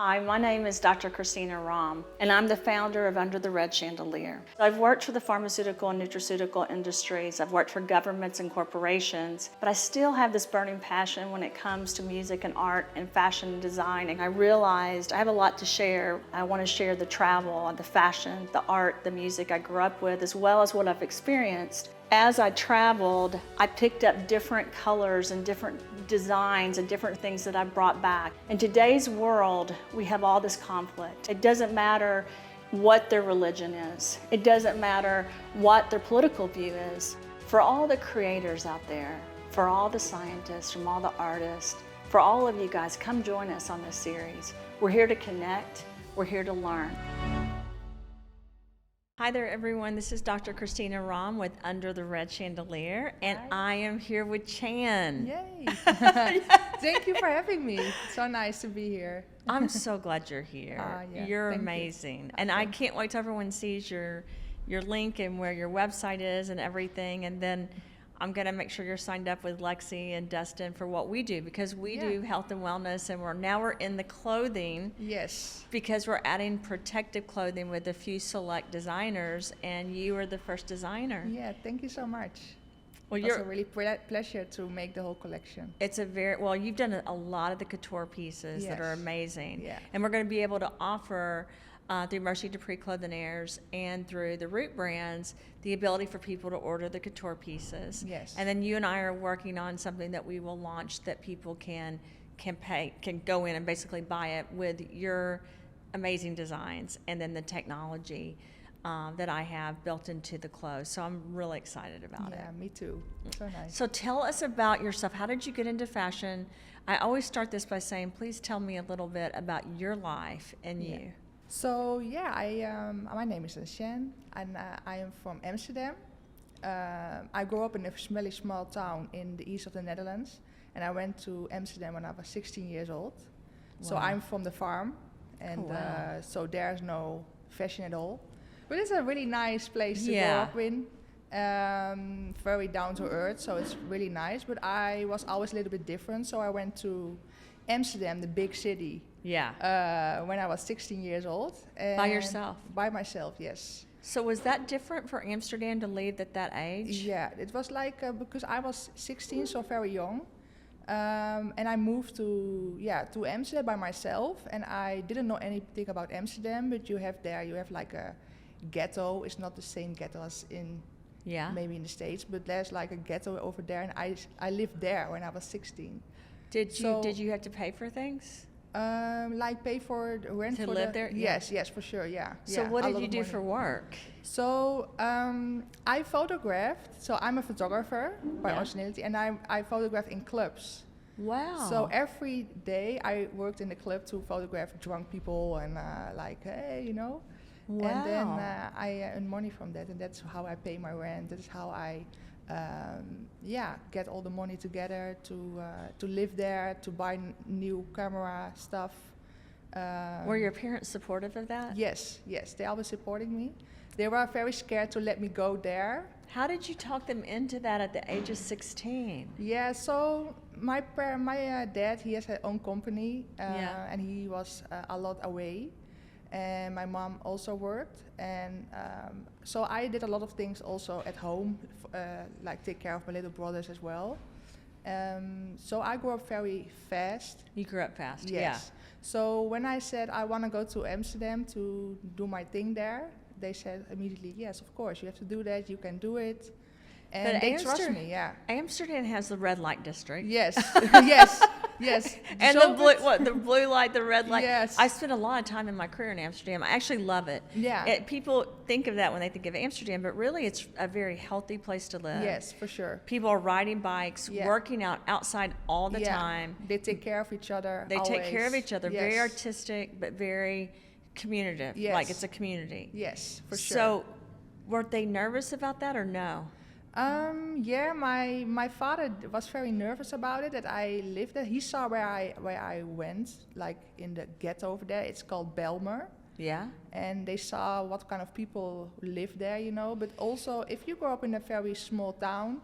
Hi, my name is Dr. Christina Rahm, and I'm the founder of Under the Red Chandelier. I've worked for the pharmaceutical and nutraceutical industries. I've worked for governments and corporations, but I still have this burning passion when it comes to music and art and fashion and design. And I realized I have a lot to share. I want to share the travel, the fashion, the art, the music I grew up with, as well as what I've experienced. As I traveled, I picked up different colors and different designs and different things that I brought back. In today's world, we have all this conflict. It doesn't matter what their religion is. It doesn't matter what their political view is. For all the creators out there, for all the scientists, from all the artists, for all of you guys, come join us on this series. We're here to connect. We're here to learn. Hi there, everyone. This is Dr. Christina Rahm with Under the Red Chandelier, and I am here with Chan. Yay! Thank you for having me. It's so nice to be here. I'm so glad you're here. Yeah, you're amazing. And I can't wait till everyone sees your link and where your website is and everything. And then I'm going to make sure you're signed up with Lexi and Dustin for what we do, because we do health and wellness, and we're in the clothing. Yes. Because we're adding protective clothing with a few select designers, and you are the first designer. Yeah, thank you so much. Well, it's a really pleasure to make the whole collection. It's you've done a lot of the couture pieces that are amazing. Yeah. And we're going to be able to offer through Mercy Dupree Clothing Airs and through the Root brands, the ability for people to order the couture pieces. Yes. And then you and I are working on something that we will launch that people can go in and basically buy it with your amazing designs and then the technology that I have built into the clothes. So I'm really excited about it. Yeah, me too. So nice. So tell us about yourself. How did you get into fashion? I always start this by saying, please tell me a little bit about your life and you. So my name is Chan, and I am from Amsterdam. I grew up in a really small town in the east of the Netherlands, and I went to Amsterdam when I was 16 years old. Wow. So I'm from the farm, and so there's no fashion at all. But it's a really nice place to grow up in. Very down to earth, so it's really nice. But I was always a little bit different, so I went to Amsterdam, the big city. Yeah. When I was 16 years old. By yourself? By myself, yes. So was that different for Amsterdam to leave at that age? Yeah, it was like because I was 16, so very young, and I moved to Amsterdam by myself, and I didn't know anything about Amsterdam. But you have like a ghetto. It's not the same ghetto as in maybe in the States, but there's like a ghetto over there, and I lived there when I was 16. Did you have to pay for things? Like pay for the rent to live there? Yes, for sure, yeah. So what did you do for work? So I photographed. So I'm a photographer by originality, and I photograph in clubs. Wow. So every day I worked in the club to photograph drunk people and Wow. And then I earn money from that, and that's how I pay my rent. That's how I get all the money together to live there, to buy new camera stuff. Were your parents supportive of that? Yes, they always supporting me. They were very scared to let me go there. How did you talk them into that at the age of 16? Yeah, so my dad, he has his own company, and he was a lot away. And my mom also worked, and so I did a lot of things also at home, like take care of my little brothers as well. So I grew up very fast. You grew up fast, yes. So when I said I want to go to Amsterdam to do my thing there, they said immediately, yes, of course, you have to do that, you can do it. And they trust me, Amsterdam has the red light district. Yes, yes. And so the blue light, the red light. Yes. I spent a lot of time in my career in Amsterdam. I actually love it. Yeah. People think of that when they think of Amsterdam, but really it's a very healthy place to live. Yes, for sure. People are riding bikes, working out outside all the time. They take care of each other. They take care of each other. Yes. Very artistic, but very communicative. Yes. Like it's a community. Yes, for sure. So were they nervous about that or no? My father was very nervous about it, that I lived there. He saw where I went, like in the ghetto over there. It's called Belmer. Yeah. And they saw what kind of people live there, But also, if you grow up in a very small town,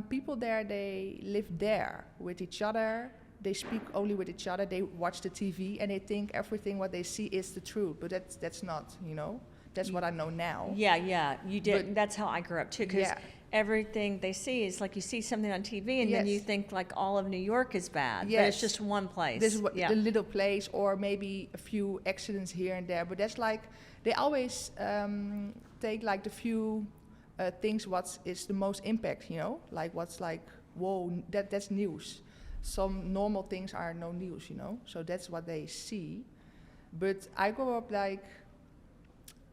people there, they live there with each other. they speak only with each other. They watch the TV and they think everything what they see is the truth, but that's not, you know. That's what I know now. Yeah, you did. But That's how I grew up too, because everything they see is like you see something on TV and then you think like all of New York is bad, but it's just one place. This is the little place, or maybe a few accidents here and there, but that's like, they always take like the few things what is the most impact, you know, like what's like, whoa, that's news. Some normal things are no news, you know, so that's what they see. But I grew up like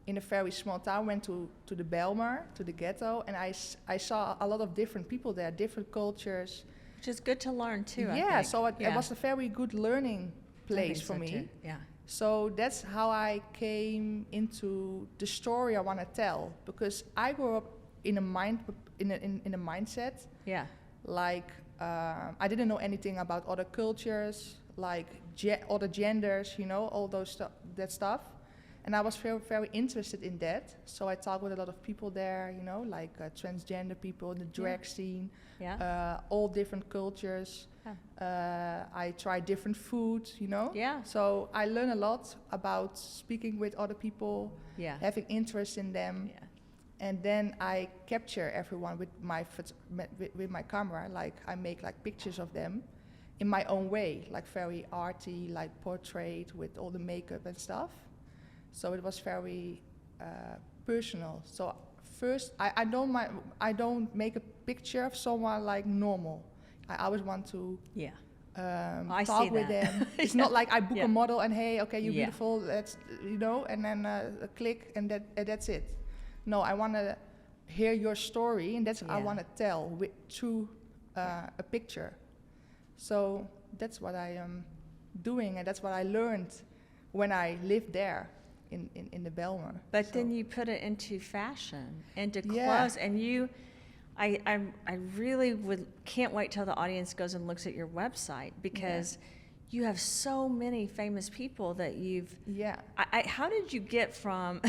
in a very small town, went to the Bijlmer, to the ghetto, and I saw a lot of different people there, different cultures. Which is good to learn too, I Yeah, think. so it was a very good learning place for me. Too. Yeah. So that's how I came into the story I want to tell, because I grew up in a mindset. Yeah. Like I didn't know anything about other cultures, like other genders, you know, all those that stuff. And I was very, very interested in that. So I talked with a lot of people there, you know, like transgender people in the drag scene, all different cultures. I tried different food, you know. Yeah. So I learned a lot about speaking with other people, having interest in them. Yeah. And then I capture everyone with my camera. Like I make like pictures of them in my own way, like very arty, like portrait with all the makeup and stuff. So it was very personal. So first, I don't make a picture of someone like normal. I always want to talk with them. It's not like I book a model and hey, okay, you're beautiful. That's, you know, and then a click and that's it. No, I want to hear your story, and that's I want to tell through a picture. So that's what I am doing, and that's what I learned when I lived there in the Bijlmer. But then you put it into fashion, into clothes, and I really can't wait till the audience goes and looks at your website, because you have so many famous people that you've. Yeah. How did you get from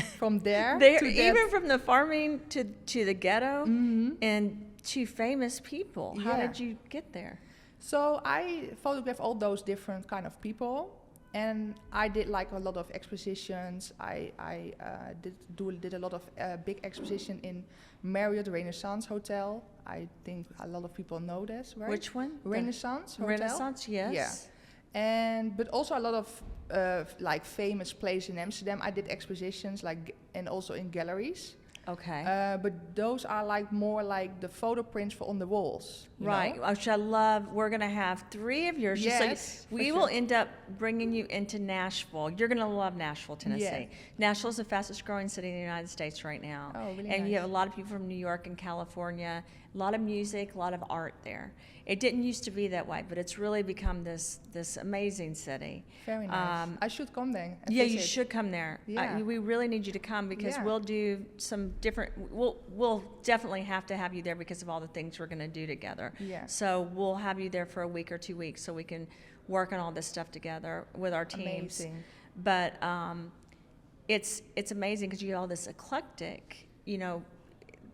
there to even from the farming to the ghetto and to famous people? How did you get there? So I photographed all those different kind of people, and I did like a lot of expositions. I did a lot of big exposition in Marriott Renaissance Hotel. I think a lot of people know this, right? Which one? Renaissance Hotel. Renaissance, yes. Yeah. But also a lot of like famous places in Amsterdam. I did expositions and also in galleries. Okay. But those are like more like the photo prints for on the walls. Right, which I love. We're going to have 3 of yours. Yes, so we will end up bringing you into Nashville. You're going to love Nashville, Tennessee. Yeah. Nashville is the fastest growing city in the United States right now. Oh, really and nice. You have a lot of people from New York and California, a lot of music, a lot of art there. It didn't used to be that way, but it's really become this amazing city. Very nice. I should come there. Yeah, you should come there. Yeah. We really need you to come, because we'll do some different. We'll definitely have to have you there because of all the things we're going to do together. Yeah. So we'll have you there for a week or 2 weeks so we can work on all this stuff together with our teams. Amazing. But it's amazing because you have all this eclectic, you know,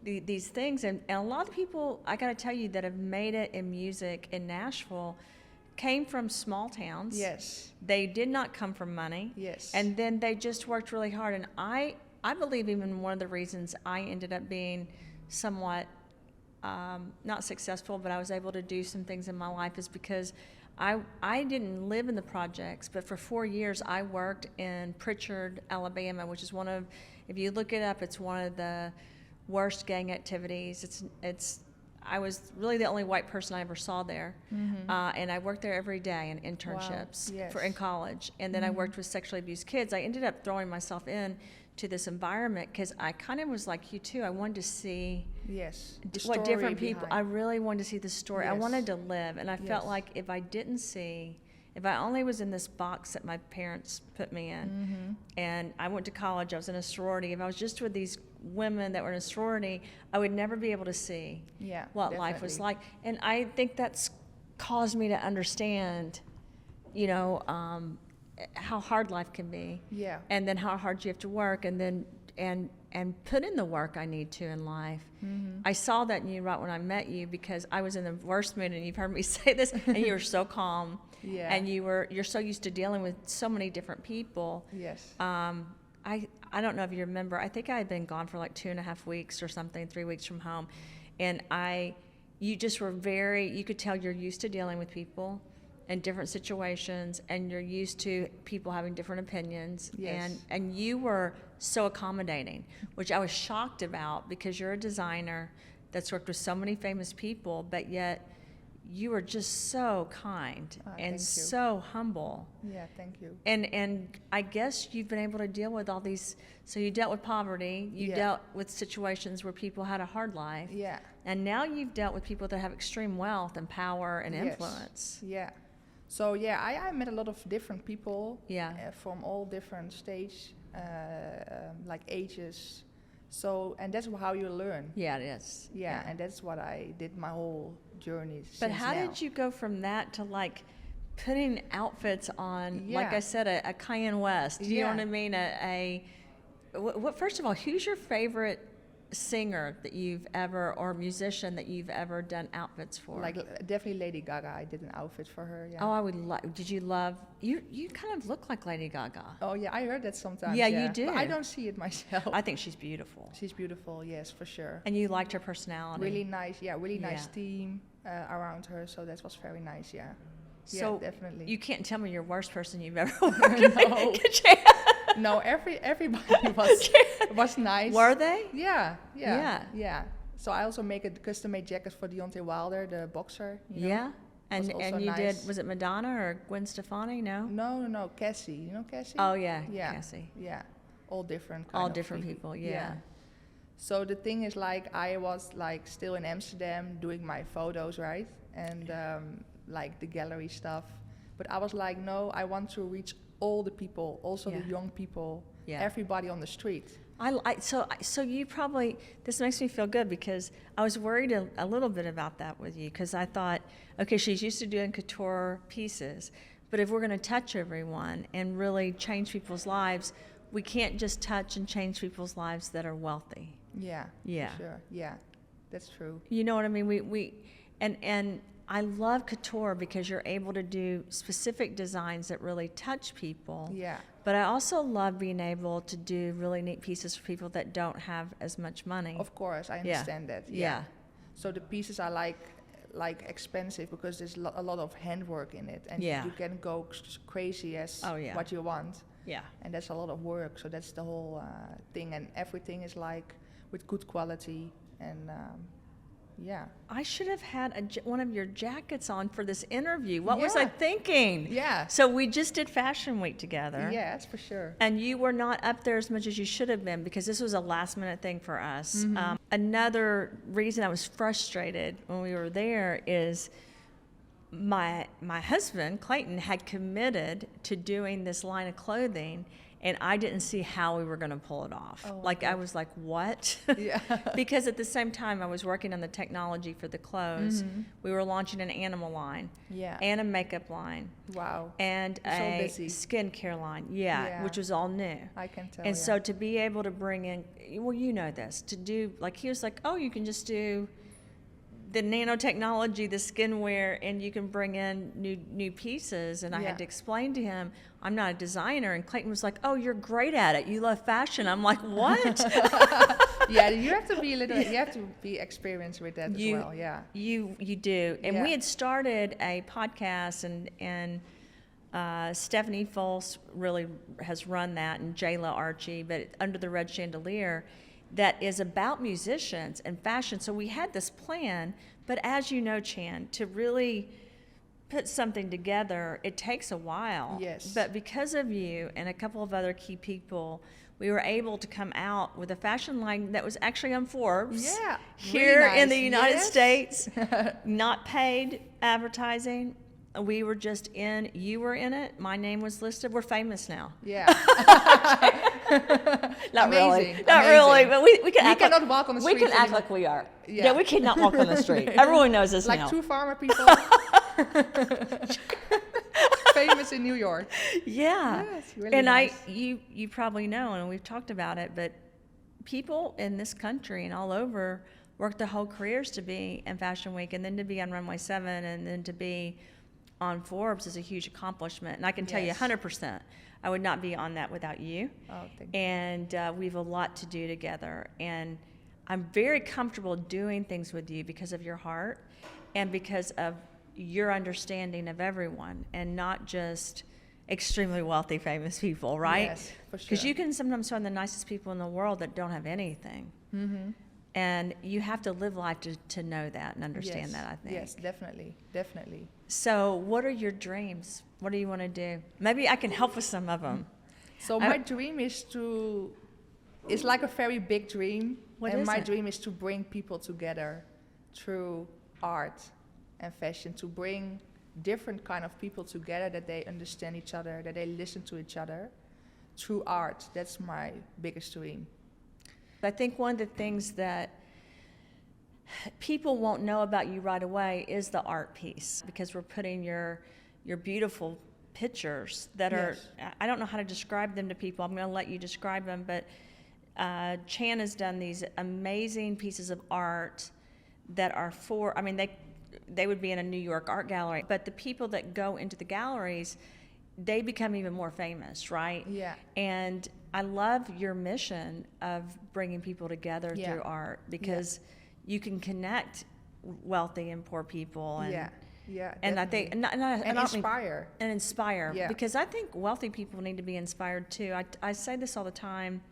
these things, and a lot of people, I got to tell you, that have made it in music in Nashville came from small towns. Yes. They did not come from money. Yes. And then they just worked really hard. And I believe even one of the reasons I ended up being somewhat not successful, but I was able to do some things in my life, is because I didn't live in the projects, but for 4 years I worked in Pritchard, Alabama, which is one of, if you look it up, it's one of the worst gang activities. I was really the only white person I ever saw there, and I worked there every day in internships in college, and then I worked with sexually abused kids. I ended up throwing myself in to this environment because I kind of was like you too. I wanted to see what different people. I really wanted to see the story. I wanted to live, and I felt like if I only was in this box that my parents put me in, and I went to college, I was in a sorority, if I was just with these women that were in a sorority, I would never be able to see what life was like. And I think that's caused me to understand, you know, how hard life can be. Yeah. And then how hard you have to work, and then put in the work I need to in life. Mm-hmm. I saw that in you right when I met you, because I was in the worst mood, and you've heard me say this, and you were so calm. Yeah. And you're so used to dealing with so many different people. Yes. I don't know if you remember, I think I had been gone for like 2.5 weeks or something, 3 weeks from home. And you just were you could tell you're used to dealing with people in different situations, and you're used to people having different opinions. Yes. And you were so accommodating, which I was shocked about, because you're a designer that's worked with so many famous people, but yet you were just so kind and so humble. Yeah, thank you. And I guess you've been able to deal with all these. So you dealt with poverty, you dealt with situations where people had a hard life. Yeah. And now you've dealt with people that have extreme wealth and power and influence. Yeah. So yeah, I met a lot of different people. Yeah. From all different stages, like ages. So, and that's how you learn. Yeah, it is. Yeah, and that's what I did my whole journey. But how did you go from that to like putting outfits on, like I said, a Cayenne West? Do you know what I mean? What? First of all, who's your favorite singer that you've ever, or musician that you've ever done outfits for? Like definitely Lady Gaga. I did an outfit for her. Yeah. Oh, I would love. Did you love? You kind of look like Lady Gaga. Oh yeah, I heard that sometimes. Yeah, you do. But I don't see it myself. I think she's beautiful. She's beautiful. Yes, for sure. And you liked her personality. Really nice. Yeah, really nice team around her. So that was very nice. Yeah. So yeah, definitely. You can't tell me your worst person you've ever worked with. No. No, everybody was nice. Were they? Yeah. So I also make a custom-made jacket for Deontay Wilder, the boxer. You know? Yeah. And you nice. did, was it Madonna or Gwen Stefani? No? No, Cassie. You know Cassie? Oh, yeah, Cassie. Yeah, all different all different people, yeah. So the thing is, like, I was, like, still in Amsterdam doing my photos, right? And, like, the gallery stuff. But I was like, no, I want to reach all the people, also the young people, everybody on the street. So you probably, this makes me feel good, because I was worried a little bit about that with you, because I thought, okay, she's used to doing couture pieces, but if we're going to touch everyone and really change people's lives, we can't just touch and change people's lives that are wealthy. Yeah. For sure. Yeah, that's true. You know what I mean? And I love couture because you're able to do specific designs that really touch people. Yeah. But I also love being able to do really neat pieces for people that don't have as much money. Of course, I understand that. Yeah. So the pieces are like expensive because there's a lot of handwork in it, and you can go crazy as what you want. Yeah. And that's a lot of work. So that's the whole thing, and everything is like with good quality and. I should have had one of your jackets on for this interview. What was I thinking? Yeah. So we just did Fashion Week together. Yeah, that's for sure. And you were not up there as much as you should have been, because this was a last minute thing for us. Mm-hmm. Another reason I was frustrated when we were there is my husband, Clayton, had committed to doing this line of clothing, and I didn't see how we were going to pull it off. I was like, what? Yeah. Because at the same time, I was working on the technology for the clothes. Mm-hmm. We were launching an animal line. Yeah. And a makeup line. Wow. And a skincare line. Yeah, which was all new. I can tell. And so to be able to bring in, well, you know this, to do, like, he was like, oh, you can just do the nanotechnology, the skinwear, and you can bring in new pieces. And I had to explain to him, I'm not a designer. And Clayton was like, oh, you're great at it. You love fashion. I'm like, what? Yeah, you have to be you have to be experienced with that as well. Yeah. You do. And we had started a podcast, and Stephanie Fols really has run that, and Jayla Archie, but Under the Red Chandelier, that is about musicians and fashion. So we had this plan, but as you know, Chan, to really put something together, it takes a while. Yes. But because of you and a couple of other key people, we were able to come out with a fashion line that was actually on Forbes. Yeah. Here really nice. in the United States, not paid advertising. We were just in, you were in it, my name was listed. We're famous now. Yeah. Not Amazing. really, but we can act cannot walk on the street. We can act anymore. like we are. Yeah. We cannot walk on the street. Everyone knows us like now. two farmer people. Famous in New York. Yeah. Yes, really and nice. you probably know, and we've talked about it, but people in this country and all over work their whole careers to be in Fashion Week, and then to be on Runway 7, and then to be on Forbes is a huge accomplishment. And I can tell you 100%, I would not be on that without you. Oh, thank you. And we have a lot to do together. And I'm very comfortable doing things with you because of your heart and because of your understanding of everyone, and not just extremely wealthy, famous people, right? Yes, for sure. Because you can sometimes find the nicest people in the world that don't have anything. Mm-hmm. And you have to live life to know that and understand that, I think. Yes, definitely, definitely. So what are your dreams? What do you want to do? Maybe I can help with some of them. So my dream is it's like a very big dream. What and is my it? dream is to bring people together through art and fashion, to bring different kind of people together, that they understand each other, that they listen to each other through art. That's my biggest dream. I think one of the things that people won't know about you right away is the art piece, because we're putting your beautiful pictures that are, I don't know how to describe them to people. I'm going to let you describe them, but Chan has done these amazing pieces of art that are for, I mean, they would be in a New York art gallery, but the people that go into the galleries, they become even more famous, right? Yeah. And I love your mission of bringing people together through art, because you can connect wealthy and poor people, and and I think and inspire because I think wealthy people need to be inspired too. I say this all the time.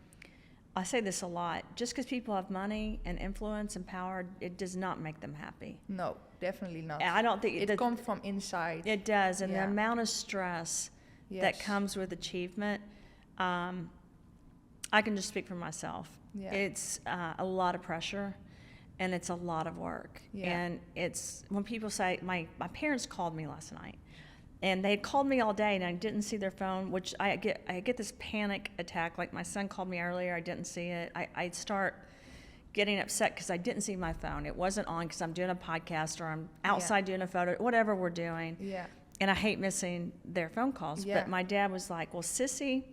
I say this a lot. Just because people have money and influence and power, it does not make them happy. No, definitely not. I don't think it comes from inside. It does, and the amount of stress that comes with achievement. I can just speak for myself. Yeah. It's a lot of pressure, and it's a lot of work. Yeah. And it's when people say, my parents called me last night, and they had called me all day, and I didn't see their phone, which I get this panic attack. Like, my son called me earlier, I didn't see it. I start getting upset because I didn't see my phone. It wasn't on because I'm doing a podcast, or I'm outside doing a photo, whatever we're doing. Yeah. And I hate missing their phone calls. Yeah. But my dad was like, well, Sissy,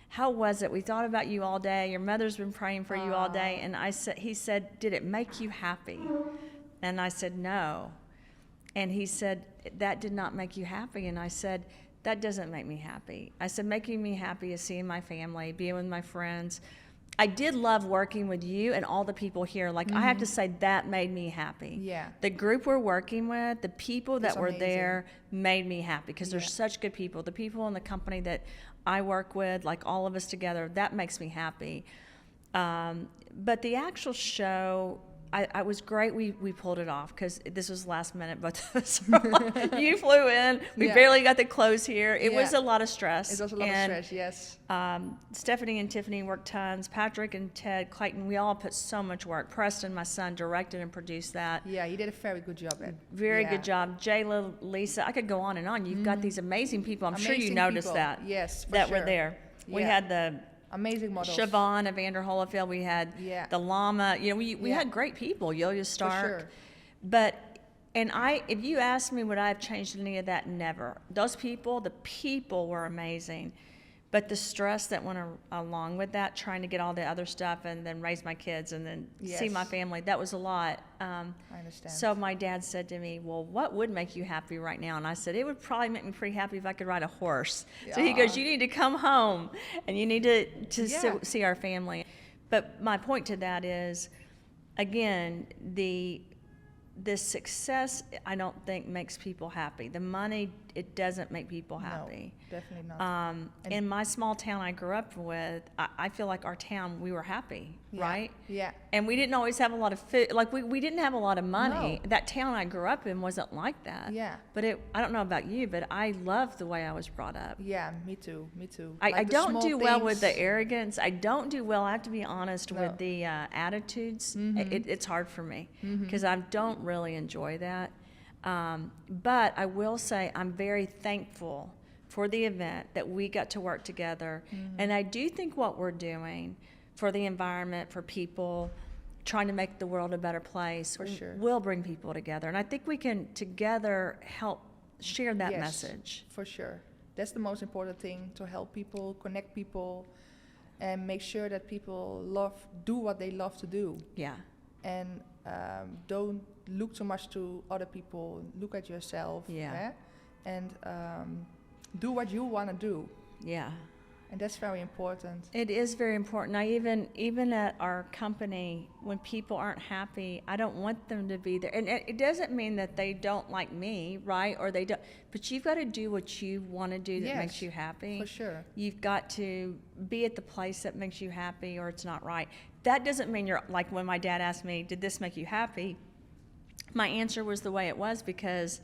how was it? We thought about you all day. Your mother's been praying for you all day. And he said, did it make you happy? And I said, no. And he said, that did not make you happy. And I said, that doesn't make me happy. I said, making me happy is seeing my family, being with my friends. I did love working with you and all the people here. Like, I have to say, that made me happy. Yeah. The group we're working with, the people that were amazing. There made me happy, because they're such good people. The people in the company that I work with, like all of us together, that makes me happy. But the actual show, I was great. We pulled it off because this was last minute. Both of us, you flew in. We barely got the clothes here. It was a lot of stress. It was a lot of stress. Yes. Stephanie and Tiffany worked tons. Patrick and Ted Clayton, we all put so much work. Preston, my son, directed and produced that. Yeah, you did a very good job. Very good job. Jayla, Lisa, I could go on and on. You've got these amazing people. I'm sure you noticed people. that. Yes, for that sure. were there. We had the amazing models. Siobhan, Evander Holyfield. We had the llama. You know, we had great people. Yo-Yo Stark. For sure. But if you asked me would I have changed any of that, never. Those people, the people were amazing. But the stress that went along with that, trying to get all the other stuff and then raise my kids and then see my family, that was a lot. I understand. So my dad said to me, well, what would make you happy right now? And I said, it would probably make me pretty happy if I could ride a horse. Yeah. So he goes, you need to come home and you need to see our family. But my point to that is, again, the success, I don't think, makes people happy. The money, it doesn't make people happy. No, definitely not. In my small town I grew up with, I feel like our town, we were happy, right? Yeah. And we didn't always have a lot of food. Like, we didn't have a lot of money. No. That town I grew up in wasn't like that. Yeah. But I don't know about you, but I love the way I was brought up. Yeah, me too. I don't do well with the arrogance. I don't do well, I have to be honest, with the attitudes. It's hard for me because I don't really enjoy that. But I will say I'm very thankful for the event, that we got to work together. And I do think what we're doing for the environment, for people, trying to make the world a better place, will bring people together. And I think we can together help share that message. For sure. That's the most important thing, to help people, connect people, and make sure that people do what they love to do, Yeah. and don't look too much to other people. Look at yourself, Yeah. and do what you want to do, Yeah. and that's very important. It is very important. I even at our company, when people aren't happy, I don't want them to be there. And it doesn't mean that they don't like me, right? Or they don't. But you've got to do what you want to do that Yes, makes you happy. for sure. You've got to be at the place that makes you happy, or it's not right. That doesn't mean you're like when my dad asked me, "Did this make you happy?" My answer was the way it was because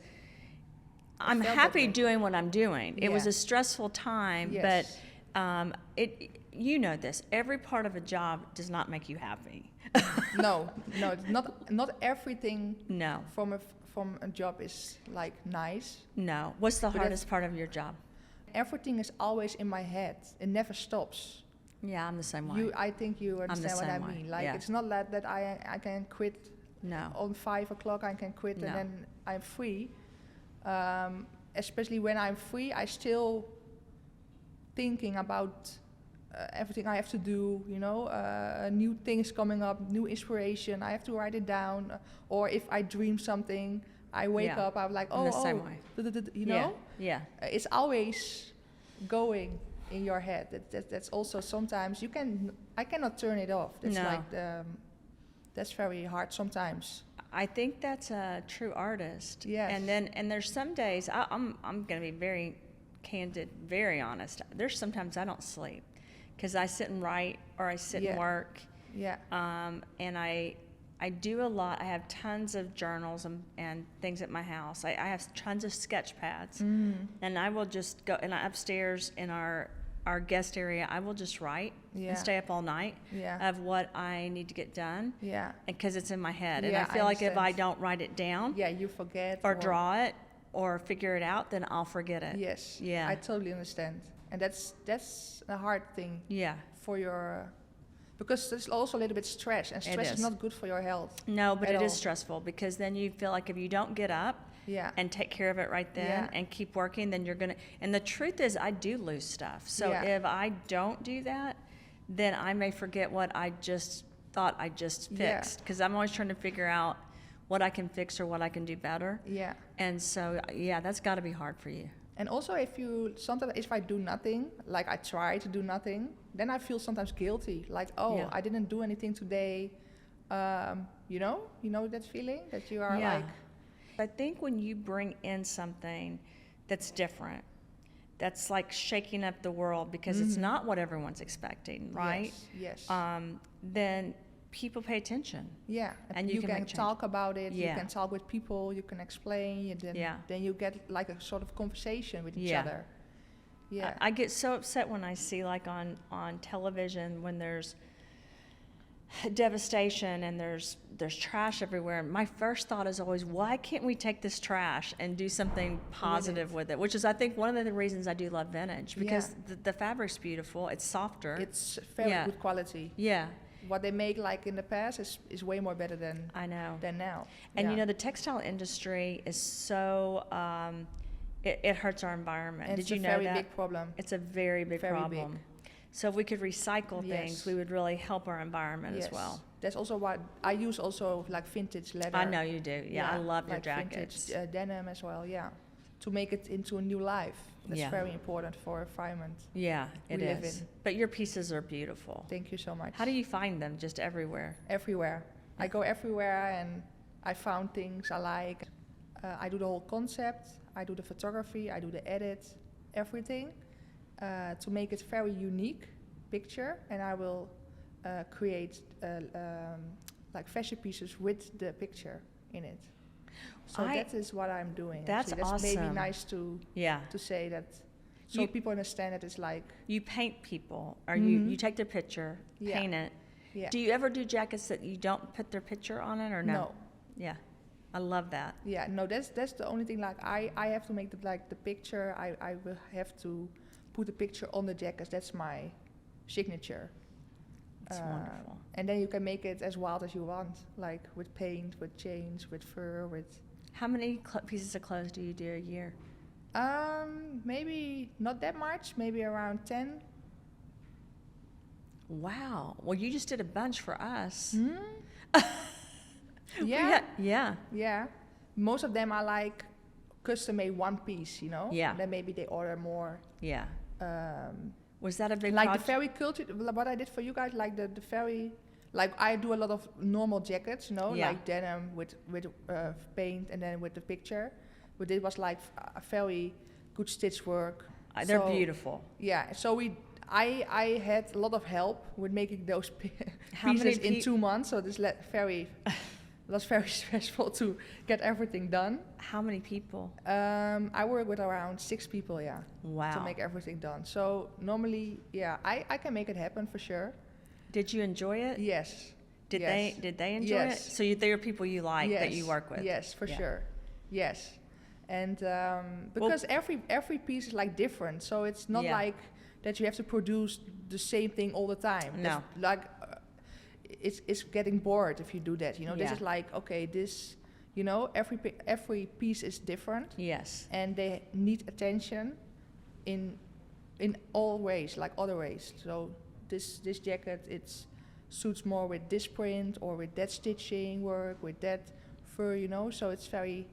I'm felt happy that way. doing what I'm doing. It was Yeah. a stressful time, Yes. but you know this. Every part of a job does not make you happy. No, not everything No, from a job is like nice. no. What's the But hardest part of your job? Everything is always in my head. It never stops. Yeah, I'm the same way. I think you understand what I same way, mean. Like yeah. it's not that I can quit No. on 5 o'clock. I can quit No. and then I'm free. Especially when I'm free, I still thinking about everything I have to do. New things coming up, new inspiration. I have to write it down. Or if I dream something, I wake Yeah. up. I'm like, I'm the same way. you know. Yeah. It's always going in your head. That's also sometimes I cannot turn it off. That's No. like that's very hard sometimes. I think that's a true artist. Yes. And there's some days I'm going to be very candid, very honest. There's sometimes I don't sleep because I sit and write or I sit and Yeah. work. Yeah. And I do a lot. I have tons of journals and things at my house. I have tons of sketch pads, and I will just go. And upstairs in our guest area, I will just write Yeah. and stay up all night Yeah. of what I need to get done. Yeah. Because it's in my head, and Yeah, I feel like if I understand. don't write it down Yeah, you forget. or draw it or figure it out, then I'll forget it. Yes. Yeah. I totally understand. And that's a hard thing Yeah. for your because there's also a little bit stress, and stress is is. not good for your health. No, but At it is all. stressful because then you feel like if you don't get up Yeah. and take care of it right then Yeah. and keep working, then you're going to. And the truth is, I do lose stuff. So Yeah. if I don't do that, then I may forget what I just thought I just Yeah. fixed because I'm always trying to figure out what I can fix or what I can do better. Yeah. And so, yeah, that's got to be hard for you. And also, sometimes if I do nothing, like I try to do nothing, then I feel sometimes guilty. Like, Yeah. I didn't do anything today. You know that feeling that you are like, I think when you bring in something that's different, that's like shaking up the world because it's not what everyone's expecting, right? Yes. Then people pay attention. Yeah. And you can make change. talk about it. Yeah. You can talk with people. You can explain. And then you get like a sort of conversation with each Yeah. other. Yeah. I get so upset when I see like on television when there's devastation and there's trash everywhere. My first thought is always, why can't we take this trash and do something positive with it? Which is, I think, one of the reasons I do love vintage because the fabric's beautiful. It's softer. It's very Yeah. good quality. Yeah, What they make like in the past is way more better than I know. now. And Yeah. you know, the textile industry is so, it hurts our environment. And Did it's you a know very that? big problem. It's a very big Very problem. big. So if we could recycle things, Yes. we would really help our environment as well. That's also what I use. Also like vintage leather. I know you do. Yeah, I love your like jackets. Vintage denim as well. Yeah, to make it into a new life. That's Yeah. very important for environment. Yeah, it we live is. in. But your pieces are beautiful. Thank you so much. How do you find them? Just everywhere? Everywhere. I go everywhere and I found things I like. I do the whole concept. I do the photography. I do the edit. Everything to make it very unique picture. And I will create like fashion pieces with the picture in it. So that is what I'm doing. That's actually. That's maybe awesome. nice to Yeah. say that, so You- people understand that it's like You paint people, or you take their picture, Yeah. paint it. yeah. Do you ever do jackets that you don't put their picture on it, or no? No. Yeah, I love that. Yeah, no, that's the only thing. Like I have to make the picture. I will have to put the picture on the jacket. That's my signature. It's wonderful. And then you can make it as wild as you want, like with paint, with chains, with fur, with. How many pieces of clothes do you do a year? Maybe not that much. Maybe around 10. Wow. Well, you just did a bunch for us. Yeah. Yeah. Yeah. Most of them are like custom made one piece, you know? Yeah. Then maybe they order more. Yeah. Um, Was that a big like project? the fairy culture, what I did for you guys, like the fairy, like I do a lot of normal jackets, you know, Yeah. like denim with paint and then with the picture. But it was like a very good stitch work. They're So, beautiful. Yeah, so I had a lot of help with making those How many pieces in 2 months. So this was very stressful to get everything done. How many people? I work with around 6 people, yeah, Wow. to make everything done. So normally, yeah, I can make it happen for sure. Did you enjoy it? Yes. Did yes. they enjoy Yes. it? So they are people you like that you work with? Yes, for Yeah. sure. Yes. And because every piece is like different, so it's not Yeah. like that you have to produce the same thing all the time. No. That's like it's getting bored if you do that. You know, this Yeah. is like, okay, this, you know, every piece is different, Yes. and they need attention in all ways, like other ways. So this jacket, it suits more with this print or with that stitching work, with that fur, you know. So it's very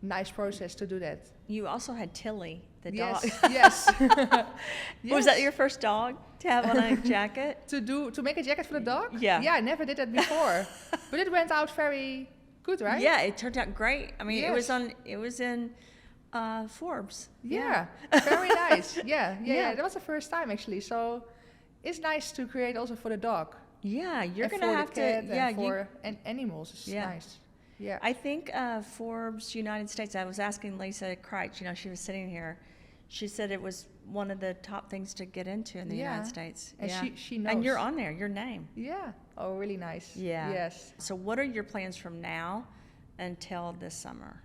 nice process to do that. You also had Tilly, the Yes, dog. yes. Was that your first dog to have on a jacket? To make a jacket for the dog? Yeah. Yeah, I never did that before, but it went out very good, right? Yeah, it turned out great. I mean, Yes. it was in Forbes. Yeah, very nice. Yeah. Yeah. That was the first time actually. So it's nice to create also for the dog. Yeah, you're And gonna for have the to. cat Yeah, and for animals. It's Yeah. nice. Yeah. I think Forbes United States. I was asking Lisa Kreitz. You know, she was sitting here. She said it was one of the top things to get into in the Yeah. United States. And yeah. she knows. And you're on there. Your name. Yeah. Oh, really nice. Yeah. Yes. So, what are your plans from now until this summer?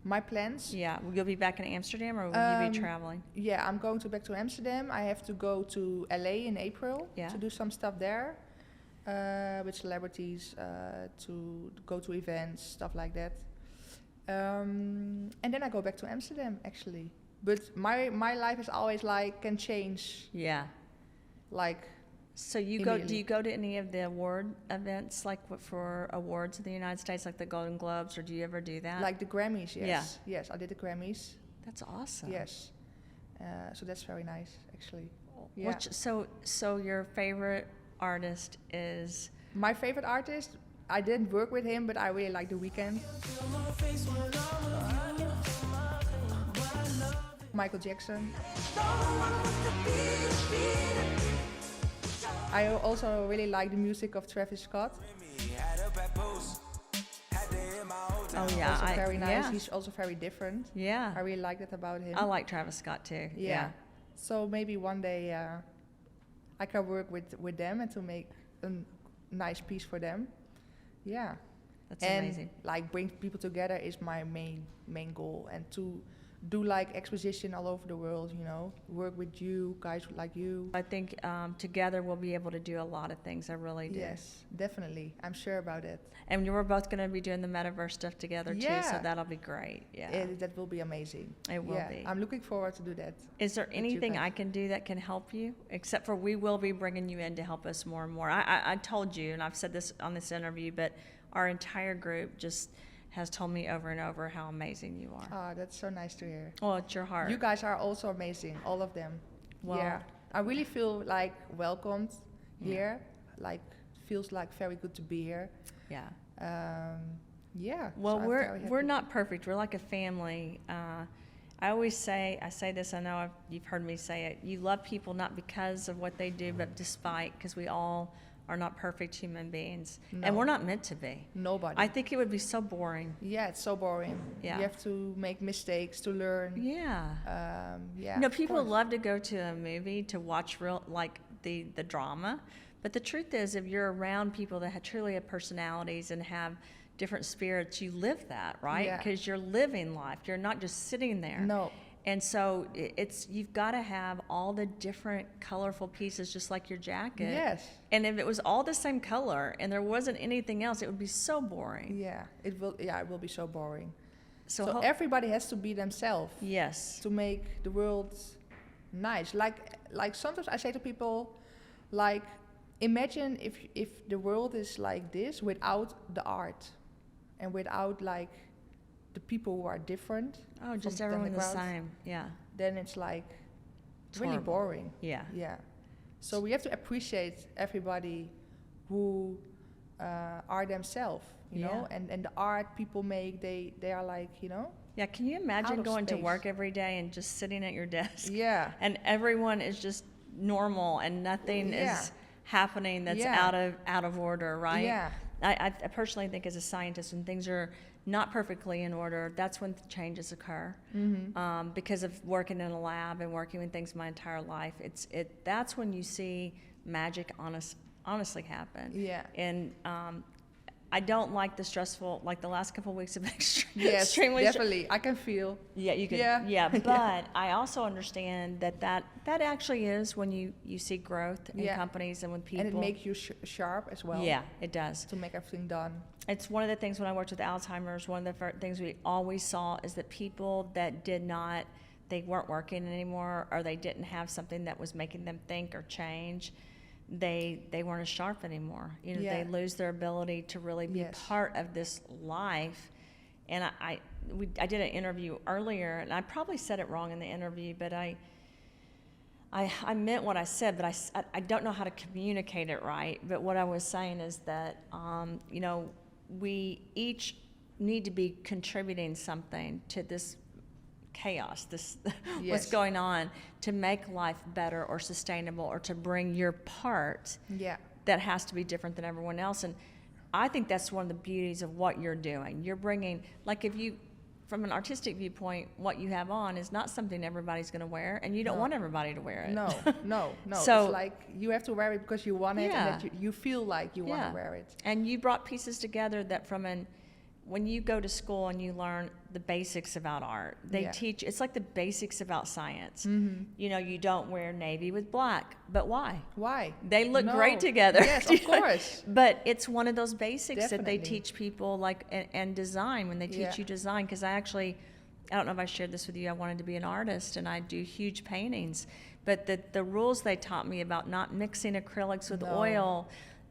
My plans. Yeah, will you be back in Amsterdam, or will you be traveling? Yeah, I'm going back to Amsterdam. I have to go to LA in April Yeah. to do some stuff there with celebrities, to go to events, stuff like that. And then I go back to Amsterdam actually. But my life is always like can change, Yeah. like So you go? Do Immediately. you go to any of the award events, like for awards in the United States, like the Golden Globes, or do you ever do that? the Grammys. Yes. Yeah. Yes, I did the Grammys. That's awesome. Yes. So that's very nice actually. Yeah. So your favorite artist is? My favorite artist, I didn't work with him, but I really like The Weeknd. Michael Jackson. I also really like the music of Travis Scott. Oh yeah, Also very nice. Yeah. He's also very different. Yeah. I really like that about him. I like Travis Scott too. Yeah. So maybe one day I can work with them and to make a nice piece for them. Yeah. That's and amazing. like bring people together is my main goal, and to do like exposition all over the world, you know, work with you guys like you. I think together we'll be able to do a lot of things. I really do. Yes, definitely. I'm sure about it. And we're both going to be doing the metaverse stuff together too, so Yeah. that'll be great. Yeah. That will be amazing. It will be. I'm looking forward to do that. Is there you anything guys. I can do that can help you? Except for we will be bringing you in to help us more and more. I told you, and I've said this on this interview, but our entire group just has told me over and over how amazing you are. Ah, that's so nice to hear. Well, it's your heart. You guys are also amazing, all of them. Well- yeah, I really feel like welcomed here. Like feels like very good to be here. Yeah. Yeah. Well, so I'm we're very happy. not perfect. We're like a family. I always say, this. I know you've heard me say it. You love people not because of what they do, but despite, because we all are not perfect human beings, No. and we're not meant to be. Nobody. I think it would be so boring. Yeah, it's so boring. Yeah. You have to make mistakes to learn. Yeah. Yeah. You know, of people course. love to go to a movie to watch real, like the drama, but the truth is, if you're around people that truly have personalities and have different spirits, you live that, right? Yeah. Because you're living life. You're not just sitting there. No. And so you've got to have all the different colorful pieces, just like your jacket. Yes. And if it was all the same color and there wasn't anything else, it would be so boring. Yeah. It will. Yeah, it will be so boring. So, So everybody has to be themselves yes. to make the world nice. Like sometimes I say to people, like imagine if the world is like this without the art and without like the people who are different. Oh, just than everyone the crowd, same. Yeah. Then it's like It's really horrible. boring. Yeah. Yeah. So we have to appreciate everybody who are themselves, you know, and the art people make, they are like, you know. Yeah, can you Out imagine of going to space. work every day and just sitting at your desk? Yeah. And everyone is just normal and nothing Yeah. is happening that's Yeah. out of order, right? Yeah. I personally think as a scientist, when things are not perfectly in order, that's when changes occur. Mm-hmm. Because of working in a lab and working with things my entire life, that's when you see magic honestly happen. Yeah. And I don't like the stressful, like the last couple of weeks have been Yes, extremely definitely. I can feel. yeah, you could. Yeah. Yeah, but I also understand that actually is when you see growth in Yeah. companies and when people. And it makes you sharp as well. Yeah, it does. To make everything done. It's one of the things when I worked with Alzheimer's. One of the things we always saw is that people that they weren't working anymore, or they didn't have something that was making them think or change. They weren't as sharp anymore. You know, Yeah. they lose their ability to really be Yes. part of this life. And I did an interview earlier, and I probably said it wrong in the interview, but I meant what I said, but I don't know how to communicate it right. But what I was saying is that, you know, we each need to be contributing something to this chaos, this what's Yes. going on, to make life better or sustainable, or to bring your part Yeah. that has to be different than everyone else. And I think that's one of the beauties of what you're doing. You're bringing, like, if you, from an artistic viewpoint, what you have on is not something everybody's going to wear, and you don't No. want everybody to wear it. No, no. So- it's like you have to wear it because you want it, Yeah. and that you feel like you want to wear it. And you brought pieces together that when you go to school and you learn the basics about art, they Yeah. teach, it's like the basics about science. Mm-hmm. You know, you don't wear navy with black, but why? Why? They look No. great together. Yes, of course. But it's one of those basics that they Definitely. teach people, like, and design, when they teach Yeah. you design. Because I don't know if I shared this with you, I wanted to be an artist, and I do huge paintings. But the rules they taught me about not mixing acrylics with No. oil,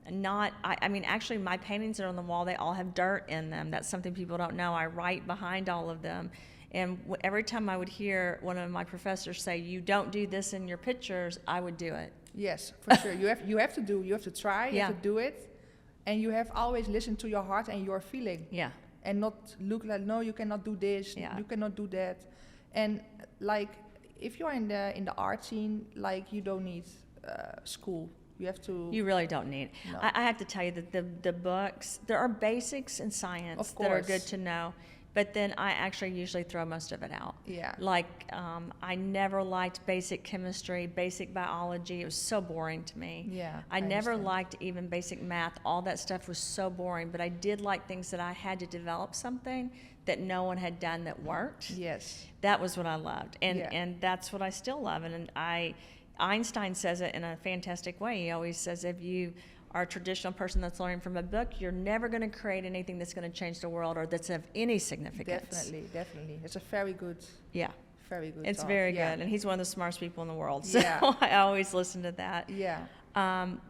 I mean, actually, my paintings that are on the wall, they all have dirt in them. That's something people don't know. I write behind all of them. And every time I would hear one of my professors say, "You don't do this in your pictures," I would do it. Yes, for sure. You have to try, you Yeah. have to do it. And you have always listen to your heart and your feeling. Yeah. And not look like, no, you cannot do this, Yeah. you cannot do that. And like, if you're in the art scene, like, you don't need school. You have to. You really don't need. No. I have to tell you that the books, there are basics in science Of that are good course. to know, but then I actually usually throw most of it out. Yeah. Like, I never liked basic chemistry, basic biology. It was so boring to me. Yeah, I I never understand. liked even basic math. All that stuff was so boring, but I did like things that I had to develop something that no one had done that worked. Yes. That was what I loved, and Yeah. and that's what I still love. And Einstein says it in a fantastic way. He always says, if you are a traditional person that's learning from a book, you're never going to create anything that's going to change the world or that's of any significance. Definitely. It's a very good Yeah, it's thought. very Yeah. good, and he's one of the smartest people in the world. So Yeah. I always listen to that. Yeah.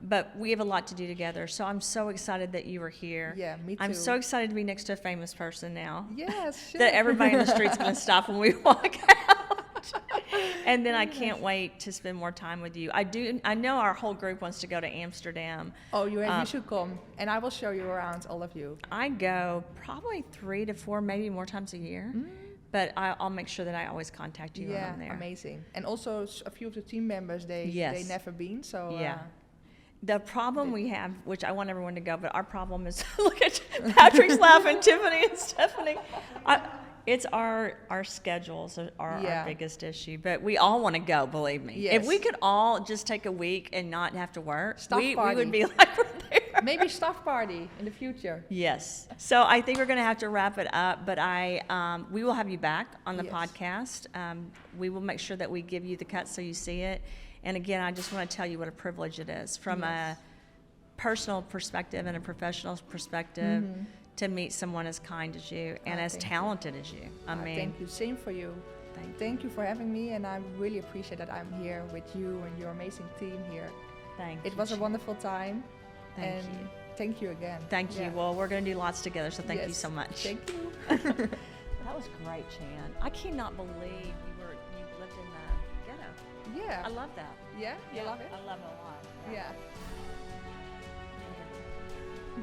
But we have a lot to do together, so I'm so excited that you were here. Yeah, me I'm too. so excited to be next to a famous person now. Yes, sure. That everybody in the street's going to stop when we walk out. And then I can't wait to spend more time with you. I know our whole group wants to go to Amsterdam. Oh, you should come, and I will show you around, all of you. I go probably 3 to 4, maybe more times a year. But I'll make sure that I always contact you when I'm there. Amazing. And also a few of the team members, they never been, so Yeah. The problem we have, which I want everyone to go, but our problem is, look at Patrick's laughing, Tiffany and Stephanie. It's our schedules are our biggest issue, but we all want to go, believe me. Yes. If we could all just take a week and not have to work, Staff we party. would be like, we're there. maybe staff party in the future. Yes. So I think we're going to have to wrap it up, but we will have you back on the Yes. podcast. We will make sure that we give you the cut so you see it. And again, I just want to tell you what a privilege it is from a personal perspective and a professional perspective to meet someone as kind as you and as thank you. talented as you. I mean, Thank you. Same for you. Thank you. Thank you for having me, and I really appreciate that I'm here with you and your amazing team here. Thank you. It was a Chan. wonderful time. Thank and you. Thank you again. Thank you. Yeah. Well, we're going to do lots together, so thank you Yes. so much. Thank you. That was great, Chan. I cannot believe you lived in the ghetto. Yeah. I love that. Yeah? You love it? I love it a lot. Yeah. Yeah.